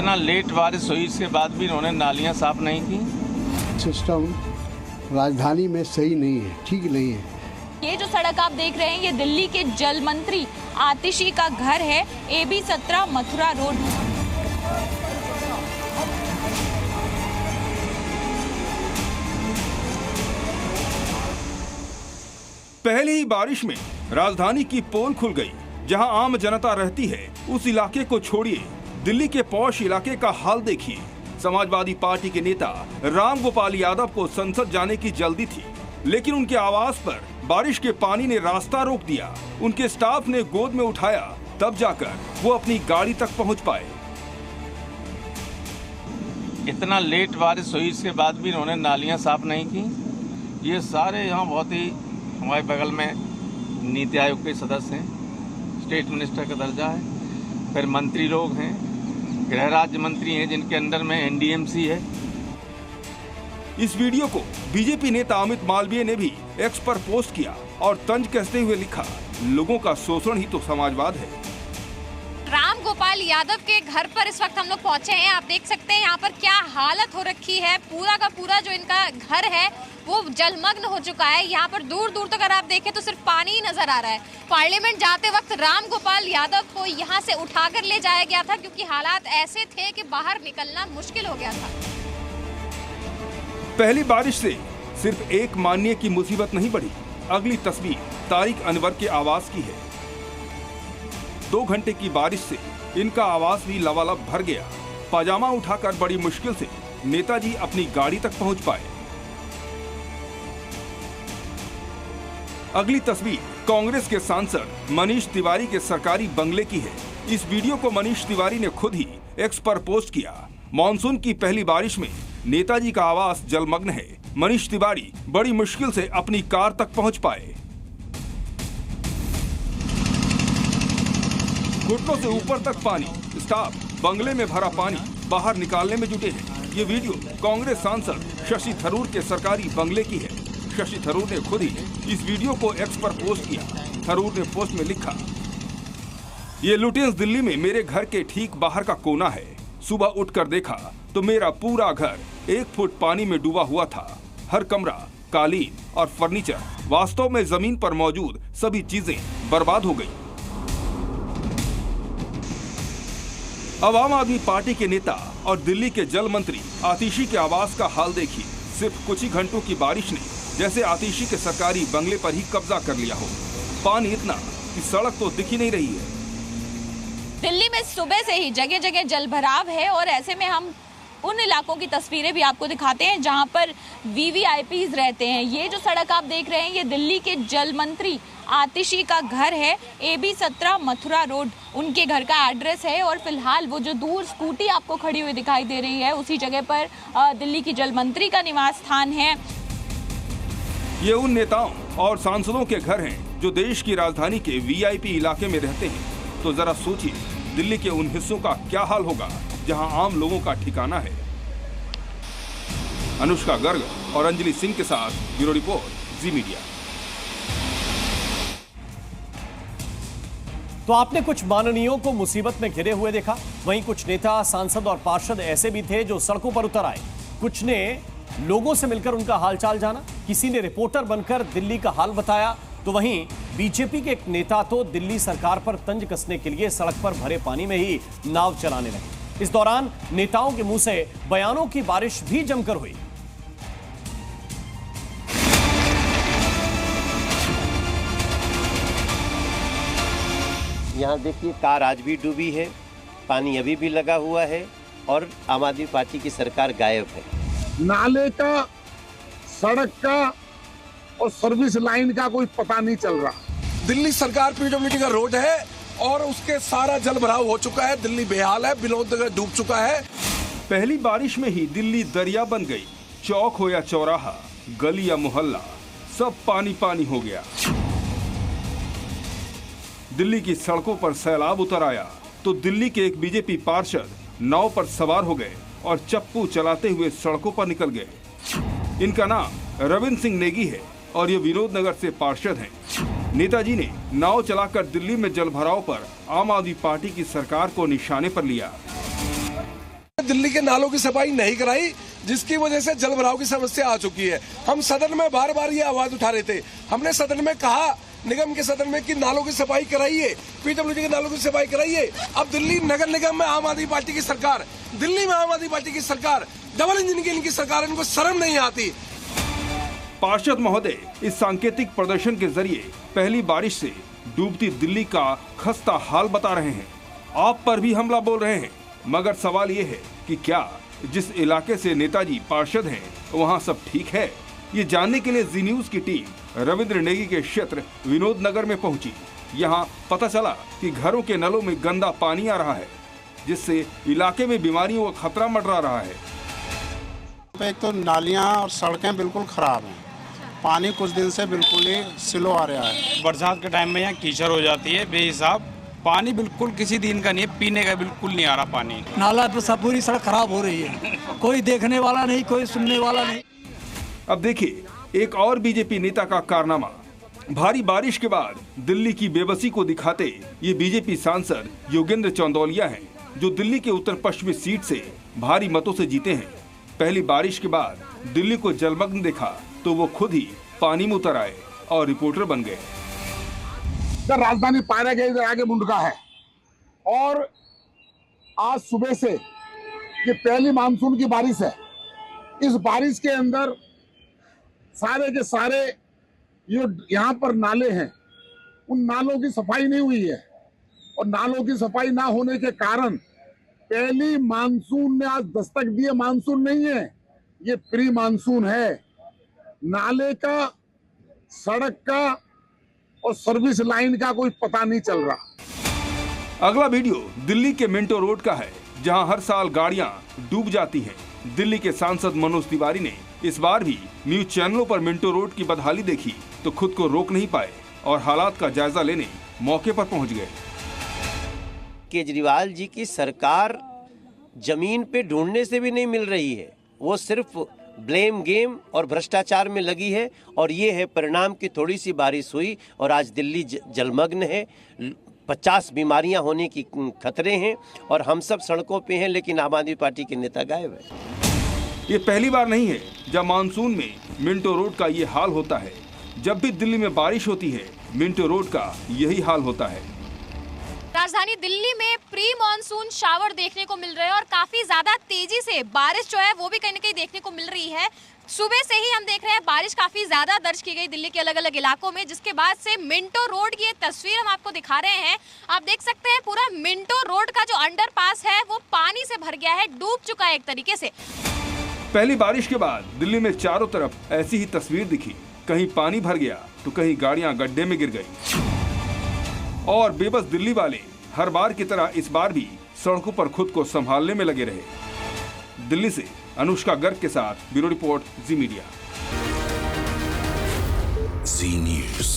इतना लेट बारिश हुई, इसके बाद भी इन्होंने नालियां साफ नहीं की। सिस्टम राजधानी में सही नहीं है, ठीक नहीं है। ये जो सड़क आप देख रहे हैं ये दिल्ली के जल मंत्री आतिशी का घर है, AB 17 मथुरा रोड। पहली ही बारिश में राजधानी की पोल खुल गई। जहां आम जनता रहती है उस इलाके को छोड़िए, दिल्ली के पौष इलाके का हाल देखिए। समाजवादी पार्टी के नेता राम गोपाल यादव को संसद जाने की जल्दी थी, लेकिन उनके आवास पर बारिश के पानी ने रास्ता रोक दिया। उनके स्टाफ ने गोद में उठाया, तब जाकर वो अपनी गाड़ी तक पहुंच पाए। इतना लेट बारिश हुई, इसके बाद भी इन्होंने नालियां साफ नहीं की। ये सारे यहाँ बहुत ही हमारे बगल में नीति आयोग के सदस्य हैं, स्टेट मिनिस्टर का दर्जा है, फिर मंत्री लोग हैं, गृह राज्य मंत्री हैं जिनके अंडर में NDMC है। इस वीडियो को बीजेपी नेता अमित मालवीय ने भी एक्स पर पोस्ट किया और तंज कसते हुए लिखा, लोगों का शोषण ही तो समाजवाद है। राम गोपाल यादव के घर पर इस वक्त हम लोग पहुंचे हैं। आप देख सकते हैं यहाँ पर क्या हालत हो रखी है। पूरा का पूरा जो इनका घर है वो जलमग्न हो चुका है। यहाँ पर दूर दूर तक अगर आप देखें तो सिर्फ पानी ही नजर आ रहा है। पार्लियामेंट जाते वक्त राम गोपाल यादव को यहाँ से उठाकर ले जाया गया था क्योंकि हालात ऐसे थे कि बाहर निकलना मुश्किल हो गया था। पहली बारिश से सिर्फ एक माननीय की मुसीबत नहीं बढ़ी। अगली तस्वीर तारिक अनवर के आवास की है। 2 घंटे की बारिश से इनका आवास भी लबालब भर गया। पाजामा उठाकर बड़ी मुश्किल से नेताजी अपनी गाड़ी तक पहुंच पाए। अगली तस्वीर कांग्रेस के सांसद मनीष तिवारी के सरकारी बंगले की है। इस वीडियो को मनीष तिवारी ने खुद ही एक्स पर पोस्ट किया। मॉनसून की पहली बारिश में नेताजी का आवास जलमग्न है। मनीष तिवारी बड़ी मुश्किल से अपनी कार तक पहुंच पाए। घुटनों से ऊपर तक पानी, स्टाफ बंगले में भरा पानी बाहर निकालने में जुटे हैं। ये वीडियो कांग्रेस सांसद शशि थरूर के सरकारी बंगले की है। शशि थरूर ने खुद ही इस वीडियो को एक्स पर पोस्ट किया। थरूर ने पोस्ट में लिखा, ये लुटेंस दिल्ली में मेरे घर के ठीक बाहर का कोना है। सुबह उठकर देखा तो मेरा पूरा घर 1 फुट पानी में डूबा हुआ था। हर कमरा, कालीन और फर्नीचर, वास्तव में जमीन पर मौजूद सभी चीजें बर्बाद हो गई। अब आम आदमी पार्टी के नेता और दिल्ली के जल मंत्री आतिशी के आवास का हाल देखिए। सिर्फ कुछ ही घंटों की बारिश ने जैसे आतिशी के सरकारी बंगले पर ही कब्जा कर लिया हो। पानी इतना कि सड़क तो दिख ही नहीं रही है। दिल्ली में सुबह से ही जगह जगह जलभराव है और ऐसे में हम उन इलाकों की तस्वीरें भी आपको दिखाते हैं जहां पर VVIPs रहते हैं। ये जो सड़क आप देख रहे हैं ये दिल्ली के जल मंत्री आतिशी का घर है, AB 17 मथुरा रोड उनके घर का एड्रेस है। और फिलहाल वो जो दूर स्कूटी आपको खड़ी हुई दिखाई दे रही है उसी जगह पर दिल्ली की जल मंत्री का निवास स्थान है। ये उन नेताओं और सांसदों के घर हैं जो देश की राजधानी के VIP इलाके में रहते हैं। तो जरा सोचिए दिल्ली के उन हिस्सों का क्या हाल होगा जहां आम लोगों का ठिकाना है। अनुष्का गर्ग और अंजलि सिंह के साथ ब्यूरो रिपोर्ट, जी मीडिया। तो आपने कुछ माननीयों को मुसीबत में घिरे हुए देखा, वहीं कुछ नेता, सांसद और पार्षद ऐसे भी थे जो सड़कों पर उतर आए। कुछ ने लोगों से मिलकर उनका हालचाल जाना, किसी ने रिपोर्टर बनकर दिल्ली का हाल बताया, तो वहीं बीजेपी के एक नेता तो दिल्ली सरकार पर तंज कसने के लिए सड़क पर भरे पानी में ही नाव चलाने लगे। इस दौरान नेताओं के मुंह से बयानों की बारिश भी जमकर हुई। यहाँ देखिए कार आज भी डूबी है, पानी अभी भी लगा हुआ है और आम आदमी पार्टी की सरकार गायब है। नाले का, सड़क का और सर्विस लाइन का कोई पता नहीं चल रहा। दिल्ली सरकार PWD का रोड है और उसके सारा जल भराव हो चुका है। दिल्ली बेहाल है, विनोद नगर डूब चुका है। पहली बारिश में ही दिल्ली दरिया बन गई। चौक हो या चौराहा, गली या मोहल्ला, सब पानी पानी हो गया। दिल्ली की सड़कों पर सैलाब उतर आया तो दिल्ली के एक बीजेपी पार्षद नाव पर सवार हो गए और चप्पू चलाते हुए सड़कों पर निकल गए। इनका नाम रविंद्र सिंह नेगी है और ये विनोद नगर से पार्षद हैं। नेताजी ने नाव चलाकर दिल्ली में जलभराव पर आम आदमी पार्टी की सरकार को निशाने पर लिया। दिल्ली के नालों की सफाई नहीं कराई, जिसकी वजह से जल भराव की समस्या आ चुकी है। हम सदन में बार बार ये आवाज उठा रहे थे। हमने सदन में कहा, निगम के सदन में, कि नालों की सफाई कराइए, पीडब्ल्यूडी के नालों की सफाई कराइए। अब दिल्ली नगर निगम में आम आदमी पार्टी की सरकार, दिल्ली में आम आदमी पार्टी की सरकार, डबल इंजन की इनकी सरकार, इनको शर्म नहीं आती। पार्षद महोदय इस सांकेतिक प्रदर्शन के जरिए पहली बारिश से डूबती दिल्ली का खस्ता हाल बता रहे हैं। आप पर भी हमला बोल रहे हैं, मगर सवाल ये है कि क्या जिस इलाके से नेताजी पार्षद हैं वहाँ सब ठीक है? ये जानने के लिए जी न्यूज की टीम रविंद्र नेगी के क्षेत्र विनोद नगर में पहुंची। यहाँ पता चला कि घरों के नलों में गंदा पानी आ रहा है, जिससे इलाके में बीमारियों का खतरा मंडरा रहा है। एक तो नालियाँ और सड़कें बिल्कुल खराब हैं, पानी कुछ दिन से बिल्कुल ही स्लो आ रहा है। बरसात के टाइम में यहाँ कीचड़ हो जाती है बेहिसाब, पानी बिल्कुल किसी दिन का नहीं है, पीने का बिल्कुल नहीं आ रहा पानी। नाला पे सब पूरी सड़क खराब हो रही है, कोई देखने वाला नहीं, कोई सुनने वाला नहीं। अब देखिए एक और बीजेपी नेता का कारनामा। भारी बारिश के बाद दिल्ली की बेबसी को दिखाते ये बीजेपी सांसद योगेंद्र चौंदौलिया हैं, जो दिल्ली के उत्तर पश्चिमी सीट से भारी मतों से जीते हैं। पहली बारिश के बाद दिल्ली को जलमग्न देखा तो वो खुद ही पानी में उतर आए और रिपोर्टर बन गए। राजधानी पायरा के इधर आगे मुंडका है, और आज सुबह से ये पहली मानसून की बारिश है। इस बारिश के अंदर सारे के सारे जो यहाँ पर नाले हैं, उन नालों की सफाई नहीं हुई है, और नालों की सफाई ना होने के कारण पहली मानसून ने आज दस्तक दी है। मानसून नहीं है, ये प्री मानसून है। नाले का, सड़क का और सर्विस लाइन का कोई पता नहीं चल रहा। अगला वीडियो दिल्ली के मिंटो रोड का है, जहां हर साल गाड़ियां डूब जाती हैं। दिल्ली के सांसद मनोज तिवारी ने इस बार भी न्यूज चैनलों पर मिंटो रोड की बदहाली देखी तो खुद को रोक नहीं पाए और हालात का जायजा लेने मौके पर पहुंच गए। केजरीवाल जी की सरकार जमीन पे ढूंढने से भी नहीं मिल रही है, वो सिर्फ ब्लेम गेम और भ्रष्टाचार में लगी है। और ये है परिणाम कि थोड़ी सी बारिश हुई और आज दिल्ली जलमग्न है। 50 बीमारियां होने की खतरे हैं और हम सब सड़कों पे हैं, लेकिन आम आदमी पार्टी के नेता गायब है। ये पहली बार नहीं है जब मानसून में मिंटो रोड का ये हाल होता है। जब भी दिल्ली में बारिश होती है, मिंटो रोड का यही हाल होता है। राजधानी दिल्ली में प्री मॉनसून शावर देखने को मिल रहे हैं और काफी ज्यादा तेजी से बारिश जो है वो भी कहीं ना कहीं देखने को मिल रही है। सुबह से ही हम देख रहे हैं बारिश काफी ज्यादा दर्ज की गई दिल्ली के अलग अलग इलाकों में, जिसके बाद से मिंटो रोड की ये तस्वीर हम आपको दिखा रहे हैं। आप देख सकते हैं पूरा मिंटो रोड का जो अंडरपास है वो पानी से भर गया है, डूब चुका है एक तरीके से। पहली बारिश के बाद दिल्ली में चारों तरफ ऐसी ही तस्वीर दिखी। कहीं पानी भर गया तो कहीं गाड़ियां गड्ढे में गिर गई। और बेबस दिल्ली वाले हर बार की तरह इस बार भी सड़कों पर खुद को संभालने में लगे रहे। दिल्ली से अनुष्का गर्ग के साथ ब्यूरो रिपोर्ट जी मीडिया। जी न्यूज।